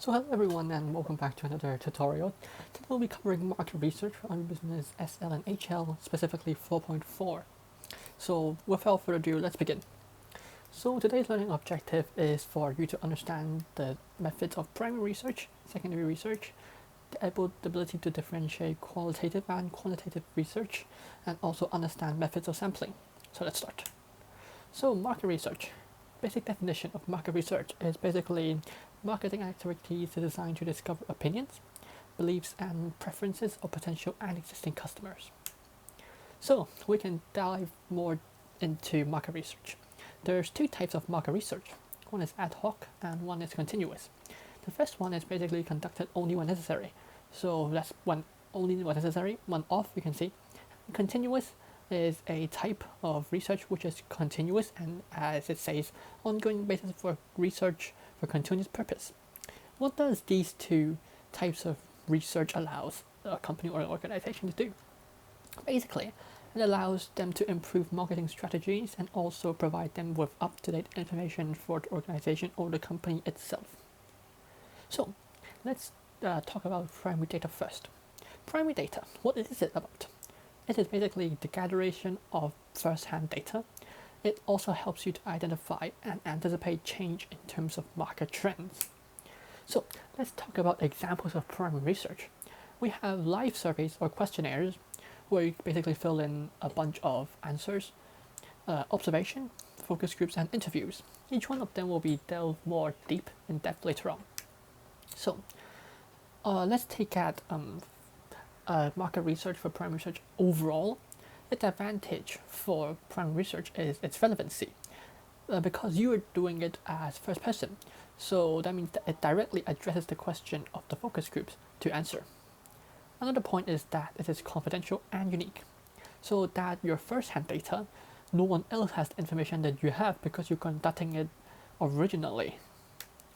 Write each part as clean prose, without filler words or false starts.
So hello everyone and welcome back to another tutorial. Today we'll be covering market research on business SL and HL, specifically 4.4. So without further ado, let's begin. So today's learning objective is for you to understand the methods of primary research, secondary research, the ability to differentiate qualitative and quantitative research, and also understand methods of sampling. So let's start. So market research. Basic definition of market research is basically marketing activities designed to discover opinions, beliefs, and preferences of potential and existing customers. So we can dive more into market research. There's two types of market research. One is ad hoc and one is continuous. The first one is basically conducted only when necessary. So that's when only when necessary, when off, you can see. Continuous is a type of research which is continuous and, as it says, ongoing basis for research for continuous purpose. What does these two types of research allows a company or an organization to do? Basically, it allows them to improve marketing strategies and also provide them with up-to-date information for the organization or the company itself. So, let's talk about primary data first. Primary data, what is it about? It is basically the gathering of first-hand data. It also helps you to identify and anticipate change in terms of market trends. So let's talk about examples of primary research. We have live surveys or questionnaires where you basically fill in a bunch of answers, observation, focus groups, and interviews. Each one of them will be delved more deep in depth later on. So let's take at market research for primary research overall. The advantage for primary research is its relevancy because you are doing it as first person. So that means that it directly addresses the question of the focus groups to answer. Another point is that it is confidential and unique, so that your first-hand data, no one else has the information that you have because you're conducting it originally,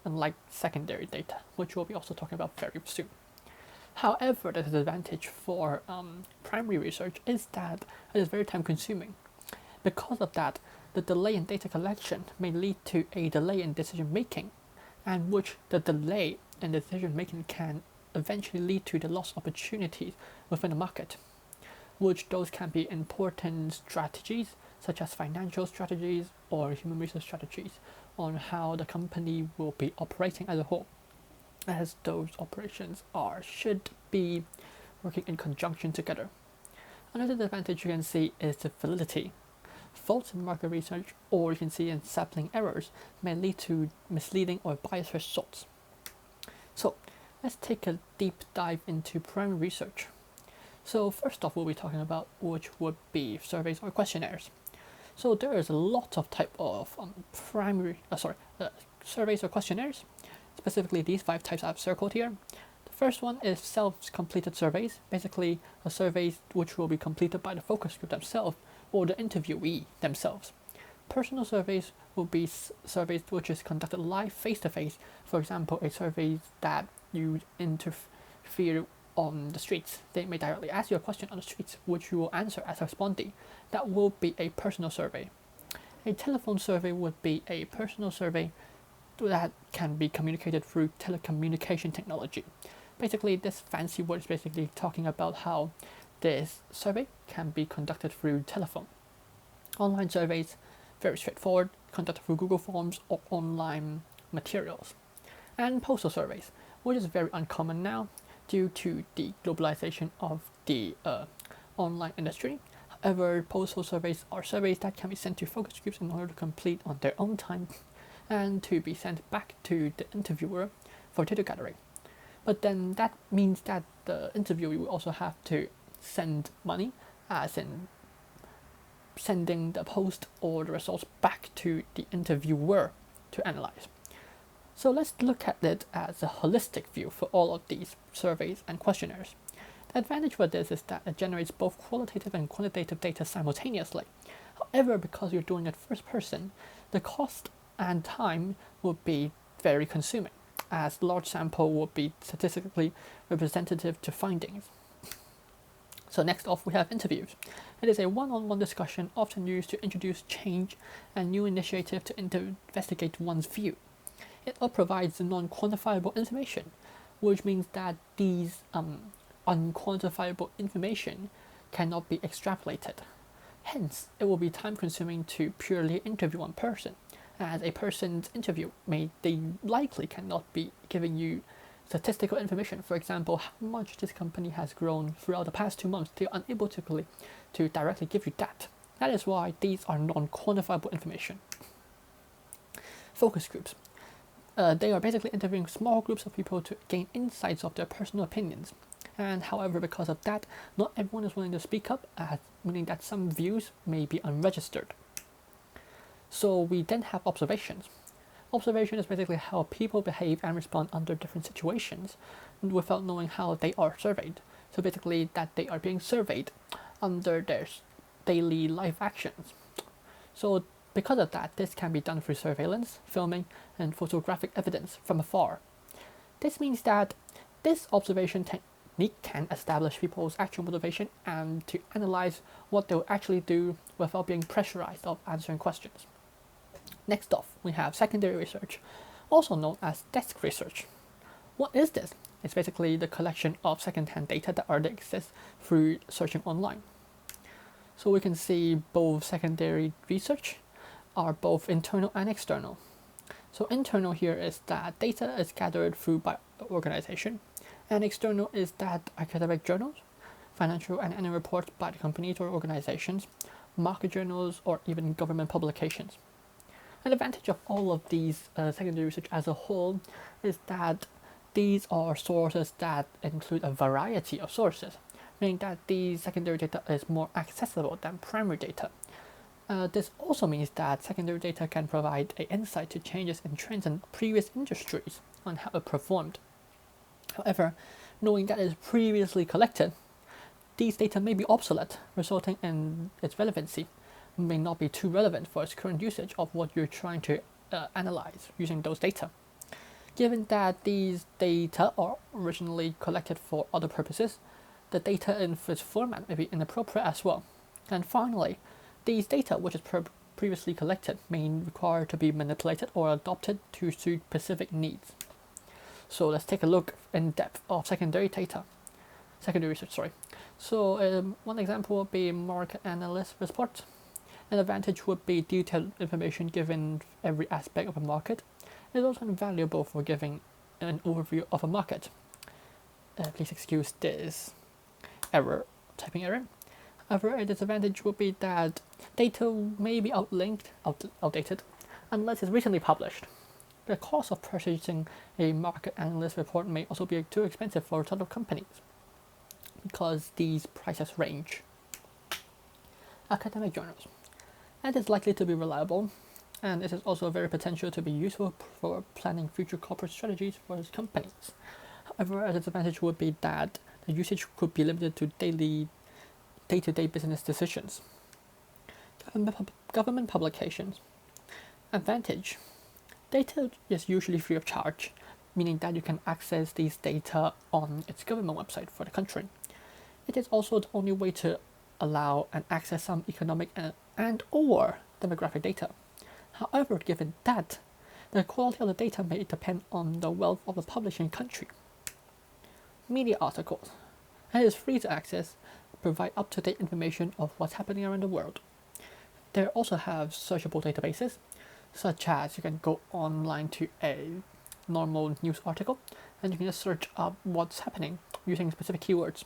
unlike secondary data, which we'll be also talking about very soon. However, the disadvantage for primary research is that it is very time consuming. Because of that, the delay in data collection may lead to a delay in decision making, and which the delay in decision making can eventually lead to the lost opportunities within the market, which those can be important strategies such as financial strategies or human resource strategies on how the company will be operating as a whole, as those operations should be working in conjunction together. Another advantage you can see is the validity. Faults in market research, or you can see in sampling errors, may lead to misleading or biased results. So let's take a deep dive into primary research. So first off, we'll be talking about which would be surveys or questionnaires. So there is a lot of type of surveys or questionnaires. Specifically, these 5 types I've circled here. The first one is self-completed surveys, basically a surveys which will be completed by the focus group themselves or the interviewee themselves. Personal surveys will be surveys which is conducted live face-to-face. For example, a survey that you interfere on the streets. They may directly ask you a question on the streets, which you will answer as a respondee. That will be a personal survey. A telephone survey would be a personal survey that can be communicated through telecommunication technology. Basically, this fancy word is basically talking about how this survey can be conducted through telephone. Online surveys, very straightforward, conducted through Google Forms or online materials. And postal surveys, which is very uncommon now due to the globalization of the online industry. However, postal surveys are surveys that can be sent to focus groups in order to complete on their own time and to be sent back to the interviewer for data gathering. But then that means that the interviewee will also have to send money, as in sending the post or the results back to the interviewer to analyze. So let's look at it as a holistic view for all of these surveys and questionnaires. The advantage for this is that it generates both qualitative and quantitative data simultaneously. However, because you're doing it first person, the cost and time would be very consuming, as large sample would be statistically representative to findings. So next off, we have interviews. It is a one-on-one discussion often used to introduce change and new initiative to investigate one's view. it all provides non-quantifiable information, which means that these unquantifiable information cannot be extrapolated. Hence, it will be time-consuming to purely interview one person, as a person's interview they likely cannot be giving you statistical information. For example, how much this company has grown throughout the past 2 months. They are unable to directly give you that. That is why these are non-quantifiable information. Focus groups. They are basically interviewing small groups of people to gain insights of their personal opinions. And however, because of that, not everyone is willing to speak up, meaning that some views may be unregistered. So we then have observations. Observation is basically how people behave and respond under different situations without knowing how they are surveyed. So basically that they are being surveyed under their daily life actions. So because of that, this can be done through surveillance, filming, and photographic evidence from afar. This means that this observation technique can establish people's actual motivation and to analyze what they'll actually do without being pressurized of answering questions. Next off, we have secondary research, also known as desk research. What is this? It's basically the collection of second-hand data that already exists through searching online. So we can see both secondary research are both internal and external. So internal here is that data is gathered through by organization, and external is that academic journals, financial and annual reports by the companies or organizations, market journals, or even government publications. An advantage of all of these secondary research as a whole is that these are sources that include a variety of sources, meaning that the secondary data is more accessible than primary data. This also means that secondary data can provide an insight to changes in trends in previous industries on how it performed. However, knowing that it is previously collected, these data may be obsolete, resulting in its relevancy may not be too relevant for its current usage of what you're trying to analyze using those data. Given that these data are originally collected for other purposes, the data in its format may be inappropriate as well. And finally, these data which is previously collected may require to be manipulated or adopted to suit specific needs. So let's take a look in depth of secondary research. So one example would be market analyst report. An advantage would be detailed information given every aspect of a market. It is also invaluable for giving an overview of a market. Please excuse this typing error. However, a disadvantage would be that data may be outdated, unless it's recently published. The cost of purchasing a market analyst report may also be too expensive for a ton of companies, because these prices range. Academic journals. It is likely to be reliable, and it is also very potential to be useful for planning future corporate strategies for companies. However, a disadvantage would be that the usage could be limited to day-to-day business decisions. Government publications. Advantage. Data is usually free of charge, meaning that you can access these data on its government website for the country. It is also the only way to allow and access some economic and or demographic data. However, given that, the quality of the data may depend on the wealth of the publishing country. Media articles. It is free to access, provide up-to-date information of what's happening around the world. They also have searchable databases, such as you can go online to a normal news article and you can just search up what's happening using specific keywords.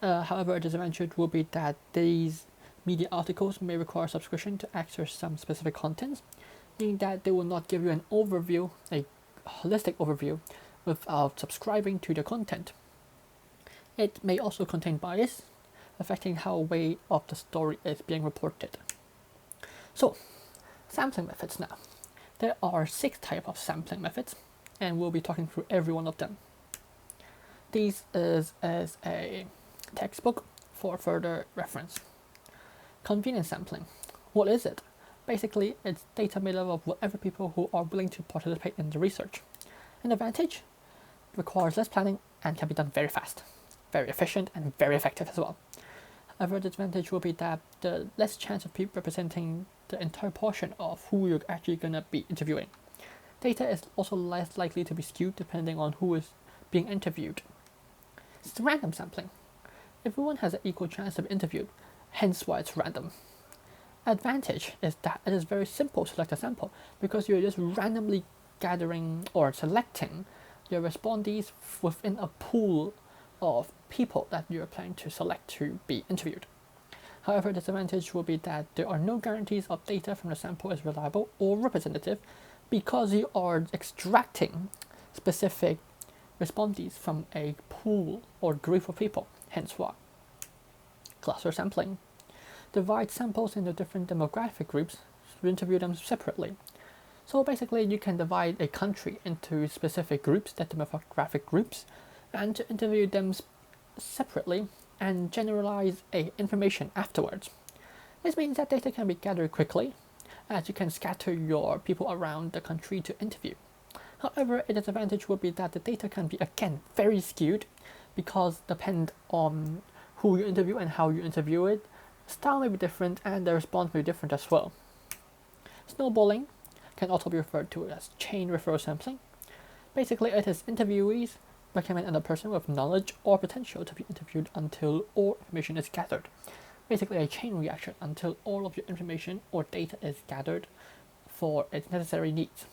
However, a disadvantage will be that these media articles may require subscription to access some specific contents, meaning that they will not give you an overview, a holistic overview, without subscribing to the content. It may also contain bias, affecting how way of the story is being reported. So, sampling methods now. There are 6 types of sampling methods, and we'll be talking through every one of them. These is as a textbook for further reference. Convenience sampling. What is it? Basically, it's data made up of whatever people who are willing to participate in the research. An advantage? It requires less planning and can be done very fast, very efficient, and very effective as well. However, the disadvantage will be that the less chance of people representing the entire portion of who you're actually going to be interviewing. Data is also less likely to be skewed depending on who is being interviewed. It's random sampling. Everyone has an equal chance to be interviewed, hence why it's random. Advantage is that it is very simple to select a sample because you're just randomly gathering or selecting your respondees within a pool of people that you're planning to select to be interviewed. However, disadvantage will be that there are no guarantees of data from the sample is reliable or representative because you are extracting specific respondees from a pool or group of people, hence why. Cluster sampling. Divide samples into different demographic groups to interview them separately. So basically you can divide a country into specific groups, that demographic groups, and to interview them separately and generalize information afterwards. This means that data can be gathered quickly, as you can scatter your people around the country to interview. However, a disadvantage would be that the data can be again very skewed because depend on who you interview and how you interview it. Style may be different and the response may be different as well. Snowballing can also be referred to as chain referral sampling. Basically, it is interviewees recommend another person with knowledge or potential to be interviewed until all information is gathered. Basically, a chain reaction until all of your information or data is gathered for its necessary needs.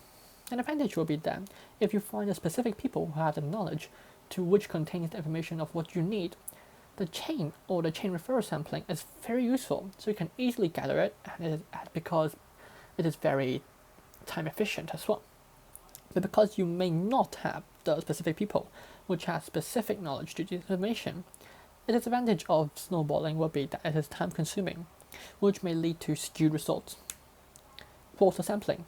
An advantage will be that if you find a specific people who have the knowledge to which contains the information of what you need, the chain or the chain referral sampling is very useful, so you can easily gather it, and because it is very time efficient as well. But because you may not have the specific people which have specific knowledge to this information, the disadvantage of snowballing will be that it is time consuming, which may lead to skewed results. Quota sampling.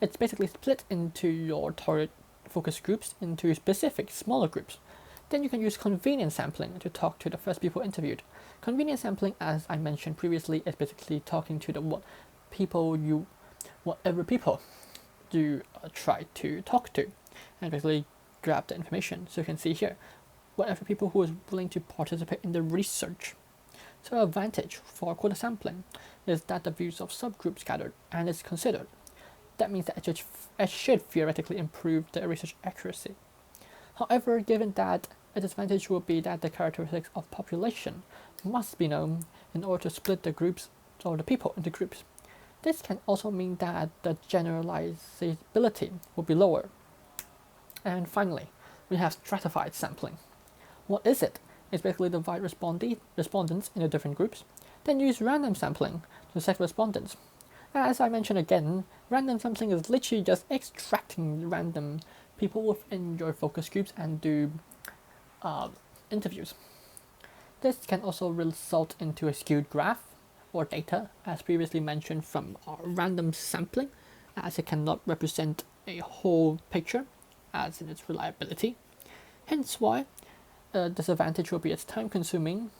It's basically split into your target focus groups into specific smaller groups. Then you can use convenience sampling to talk to the first people interviewed. Convenience sampling, as I mentioned previously, is basically talking to whatever people you try to talk to, and basically grab the information. So you can see here, whatever people who is willing to participate in the research. So the advantage for quota sampling is that the views of subgroups gathered and is considered. That means that it should theoretically improve the research accuracy. However, given that a disadvantage will be that the characteristics of population must be known in order to split the groups or the people into groups. This can also mean that the generalizability will be lower. And finally, we have stratified sampling. What is it? It's basically divide respondents into different groups, then use random sampling to select respondents. As I mentioned again, random sampling is literally just extracting random people within your focus groups and do interviews. This can also result into a skewed graph or data, as previously mentioned from our random sampling, as it cannot represent a whole picture, as in its reliability. Hence why disadvantage will be it's time consuming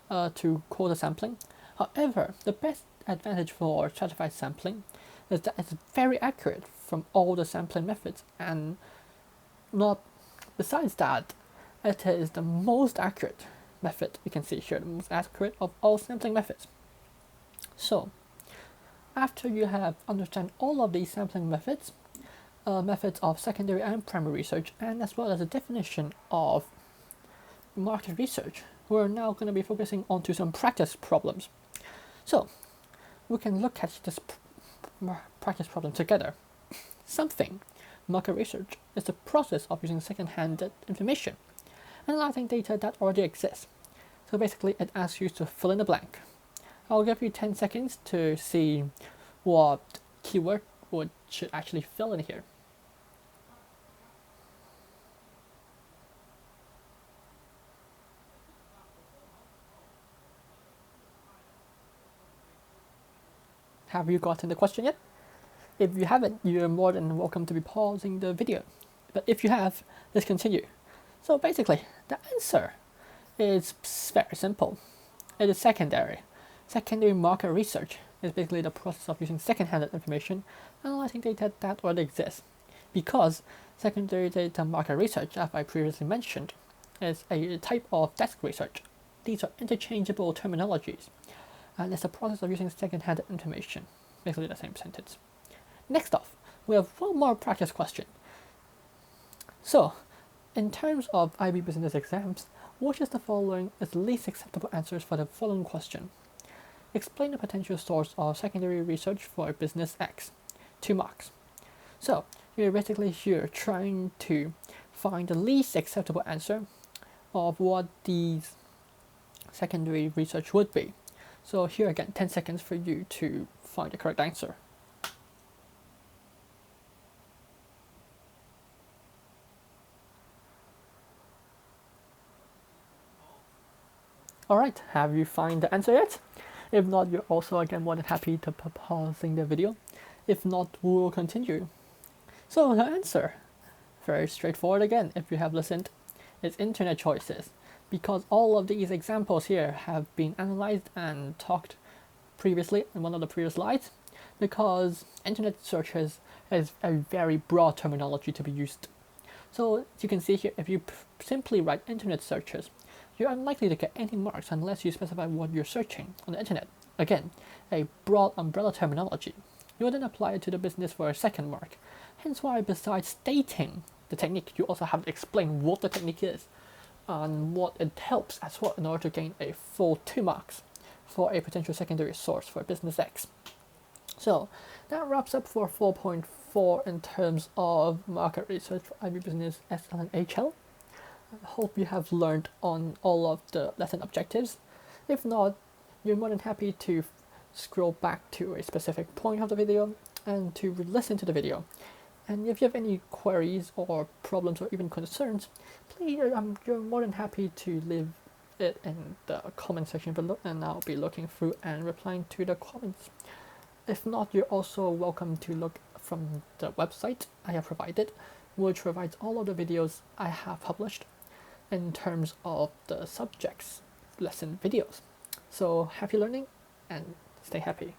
to quota sampling. However, the best advantage for stratified sampling is that it's very accurate from all the sampling methods, and not besides that, it is the most accurate method. You can see here the most accurate of all sampling methods. So, after you have understand all of these sampling methods, methods of secondary and primary research, and as well as a definition of market research, we're now going to be focusing on to some practice problems. So, we can look at this practice problem together. Something market research is the process of using second-hand information, analyzing data that already exists. So basically, it asks you to fill in the blank. I'll give you 10 seconds to see what keyword should actually fill in here. Have you gotten the question yet? If you haven't, you're more than welcome to be pausing the video. But if you have, let's continue. So basically, the answer is very simple. It is secondary. Secondary market research is basically the process of using second-hand information, analyzing data that already exists. Because secondary data market research, as I previously mentioned, is a type of desk research. These are interchangeable terminologies, and it's the process of using second-hand information. Basically the same sentence. Next off, we have one more practice question. So, in terms of IB business exams, which is the following is the least acceptable answers for the following question? Explain the potential source of secondary research for business X. 2 marks. So, you're basically here trying to find the least acceptable answer of what these secondary research would be. So here again, 10 seconds for you to find the correct answer. Alright, have you found the answer yet? If not, you're also again more than happy to pausing the video. If not, we'll continue. So the answer, very straightforward again if you have listened, is internet choices. Because all of these examples here have been analyzed and talked previously in one of the previous slides, because internet searches is a very broad terminology to be used. So as you can see here, if you simply write internet searches, you're unlikely to get any marks unless you specify what you're searching on the internet. Again, a broad umbrella terminology. You will then apply it to the business for a second mark. Hence why besides stating the technique, you also have to explain what the technique is and what it helps as well in order to gain a full 2 marks for a potential secondary source for business X. So that wraps up for 4.4 in terms of market research for IB Business SL and HL. I hope you have learned on all of the lesson objectives. If not, you're more than happy to scroll back to a specific point of the video and to listen to the video. And if you have any queries or problems or even concerns, please, you're more than happy to leave it in the comment section below, and I'll be looking through and replying to the comments. If not, you're also welcome to look from the website I have provided, which provides all of the videos I have published in terms of the subjects lesson videos. So happy learning and stay happy.